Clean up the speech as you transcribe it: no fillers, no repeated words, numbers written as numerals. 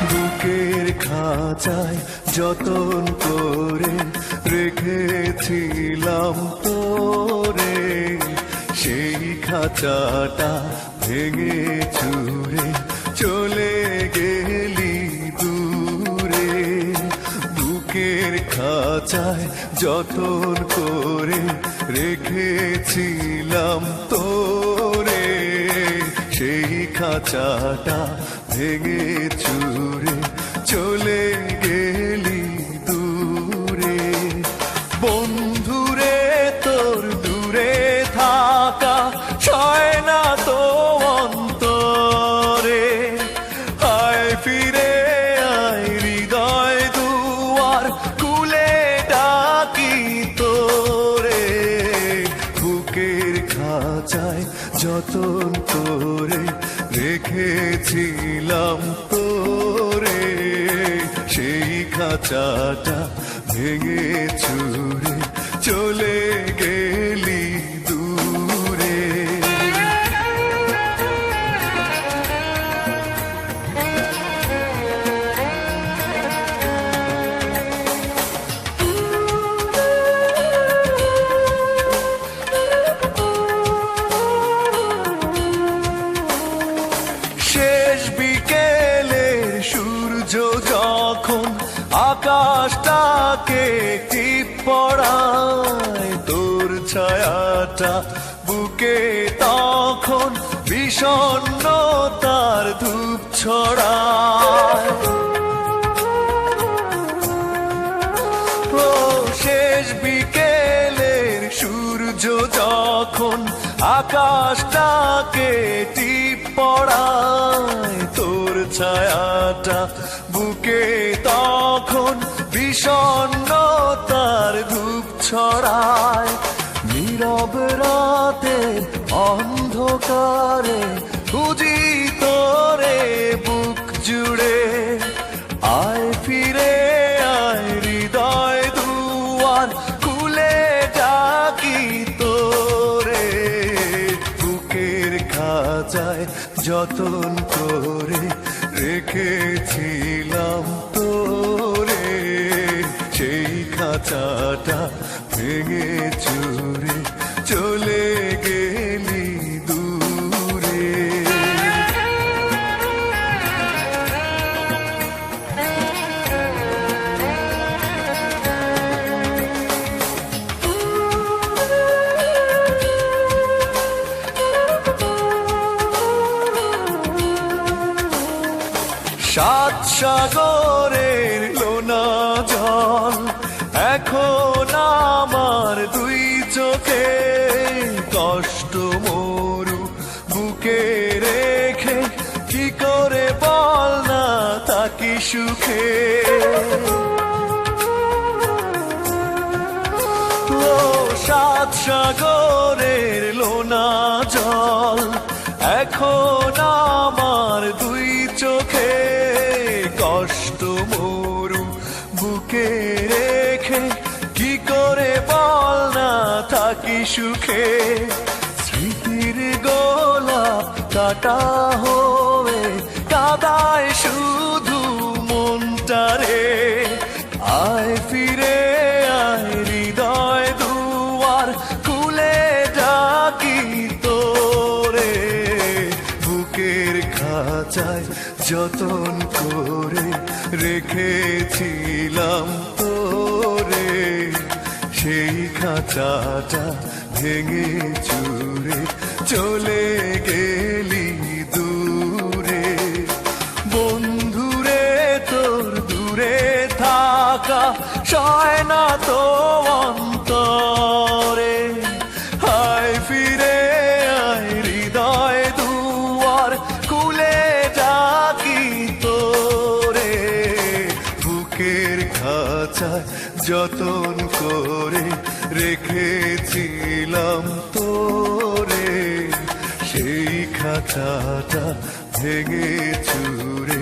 বুকের খাঁচায় যতন করে রেখেছিলাম তোরে, সেই খাঁচাটা ভেঙে চুরে চলে গেলি দূরে। বুকের খাঁচায় যতন করে রেখেছিলাম তোরে, সেই খাঁচাটা ভেঙে চুরে চলে গেলি দূরে। বন্ধুরে তোর দূরে থাকা সয় না তো অন্তরে, আয় ফিরে আয় হৃদয় দুয়ার খুলে ডাকি তোরে। বুকের খাঁচায় যতন করে রেখেছিলাম তোরে, সেই খাঁচাটা ভেঙে চুরে চলে গেলি দূরে। শেষ বিকেলের সূর্য যখন আকাশটাকে টিপ পড়ায়, তোর ছায়াটা বুকে তখন বিষণ্ণতার ধূপ ছড়ায়। ও শেষ বিকেলের সূর্য যখন আকাশটাকে টিপ পড়ায়, তোর ছায়াটা বুকে তখন বিষণ্ণতার ধূপ ছড়ায়। নীরব রাতের অন্ধকারে খুঁজি তোরে বুক জুড়ে, আয় ফিরে আয় হৃদয় দুয়ার খুলে ডাকি তোরে। বুকের খাঁচায় যতন করে রেখেছিলাম তোরে, সেই খাঁচাটা ভেঙে চুরে চলে গেলি দূরে। সাত সাগরের লোনা জল এখন আমার দুই চোখে, কষ্ট মরু বুকে রেখে কি করে বল না থাকি সুখে। ও সাত সাগরের লোনা জল এখন আমার দুই চোখে, কষ্ট মরু বুকে রেখে কি করে বল না থাকি সুখে। স্মৃতির গোলাপ কাটা হয়ে কাদায় শুধু মনটারে, আয় ফিরে আয় হৃদয় দুয়ার খুলে ডাকি তোরে। বুকের খাঁচায় যতন করে রেখেছিলাম তোরে, সেই খাঁচাটা ভেঙে চুরে চলে গেলি দূরে। বন্ধুরে তোর দূরে থাকা সয় না তো অন্তরে, আয় ফিরে আয় হৃদয় দুয়ার খুলে ডাকি তোরে। বুকের খাঁচায় যতন করে রেখেছিলাম তোরে, সেই খাঁচাটা ভেঙে চুরে